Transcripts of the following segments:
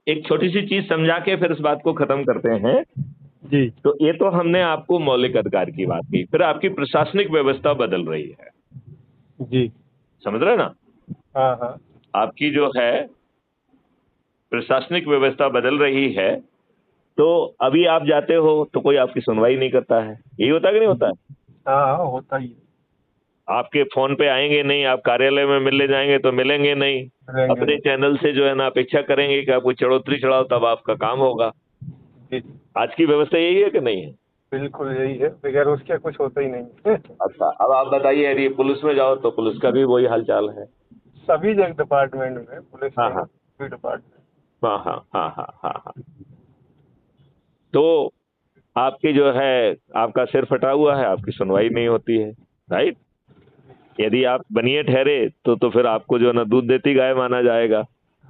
एक छोटी सी चीज समझा के फिर इस बात को खत्म करते हैं। जी तो ये तो हमने आपको मौलिक अधिकार की बात की, फिर आपकी प्रशासनिक व्यवस्था बदल रही है, जी। समझ रहे हैं ना? हाँ हाँ। आपकी जो है प्रशासनिक व्यवस्था बदल रही है, तो अभी आप जाते हो तो कोई आपकी सुनवाई नहीं करता है, यही होता है कि नहीं होता है? हाँ हाँ, होता ही आपके फोन पे आएंगे नहीं, आप कार्यालय में मिलने जाएंगे तो मिलेंगे नहीं, रहेंगे अपने नहीं। चैनल से जो है ना अपेक्षा करेंगे कि आप कोई चढ़ोतरी चढ़ाओ तब आपका काम होगा। जी। आज की व्यवस्था यही है कि नहीं है? बिल्कुल यही है, बगैर उसके कुछ होता ही नहीं। अच्छा, अब आप बताइए, यदि पुलिस में जाओ तो पुलिस का भी वही हाल चाल है। सभी जगह डिपार्टमेंट में, पुलिस हाँ नहीं, हाँ सभी डिपार्टमेंट। हाँ हाँ हाँ हाँ हाँ हाँ। तो आपकी जो है, आपका सिर फटा हुआ है, आपकी सुनवाई नहीं होती है, राइट? यदि आप बनिए ठहरे तो फिर आपको जो है ना दूध देती गाय माना जाएगा।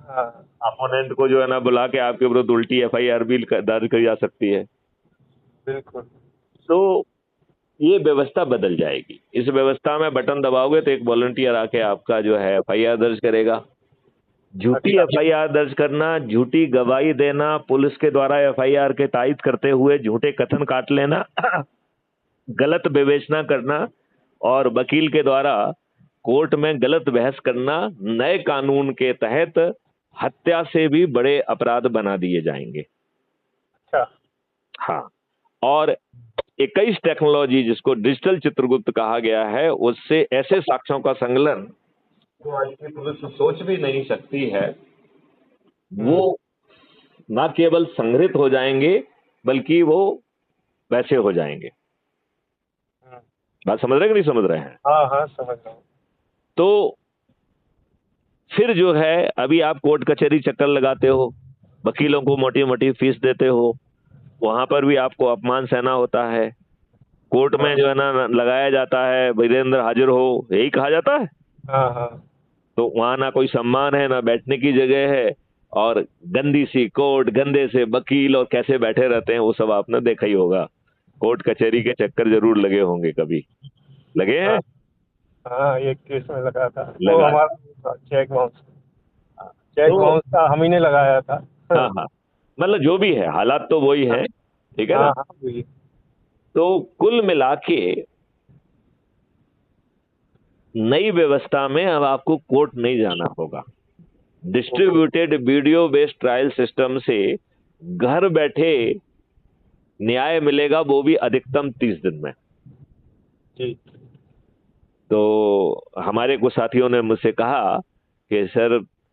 हाँ। अपोनेंट को जो है ना बुला के आपके विरुद्ध उल्टी एफआईआर भी दर्ज करी जा सकती है। बिल्कुल। तो ये व्यवस्था बदल जाएगी। इस व्यवस्था में बटन दबाओगे तो एक वॉलंटियर आके आपका जो है एफआईआर दर्ज करेगा। झूठी अच्छा। एफआईआर दर्ज करना, झूठी गवाही देना, पुलिस के द्वारा एफआईआर के तायद करते हुए झूठे कथन काट लेना, गलत विवेचना करना और वकील के द्वारा कोर्ट में गलत बहस करना, नए कानून के तहत हत्या से भी बड़े अपराध बना दिए जाएंगे। अच्छा। हाँ, और 21 टेक्नोलॉजी जिसको डिजिटल चित्रगुप्त कहा गया है, उससे ऐसे साक्ष्यों का संकलन जो आज की पुलिस सोच भी नहीं सकती है, वो ना केवल संग्रहित हो जाएंगे बल्कि वो वैसे हो जाएंगे। हम्म। बात समझ रहे हैं कि नहीं समझ रहे हैं? हाँ हाँ, समझ रहा हूँ। तो फिर जो है, अभी आप कोर्ट कचहरी चक्कर लगाते हो, वकीलों को मोटी मोटी फीस देते हो, वहां पर भी आपको अपमान सहना होता है। कोर्ट में हाँ जो है ना लगाया जाता है, वीरेंद्र हाजिर हो, यही कहा जाता है। हाँ हाँ। तो वहां ना कोई सम्मान है, ना बैठने की जगह है, और गंदी सी कोर्ट, गंदे से वकील, और कैसे बैठे रहते हैं वो सब आपने देखा ही होगा। कोर्ट कचहरी के चक्कर जरूर लगे होंगे, कभी लगे हैं? हाँ हाँ, एक केस में लगा था, वो लगा। हमारा चेक बाउंस। चेक तो बाउंस था, हम ही ने लगाया था। हाँ हाँ, मतलब जो भी है, हालात तो वही है, ठीक है हाँ ना? हाँ, वही। तो कुल मिला के नई व्यवस्था में अब आपको कोर्ट नहीं जाना होगा। Distributed video based trial system से घर बैठे न्याय मिलेगा, वो भी अधिकतम 30 दिन में। जी। तो हमारे कुछ साथियों ने मुझसे कहा कि सर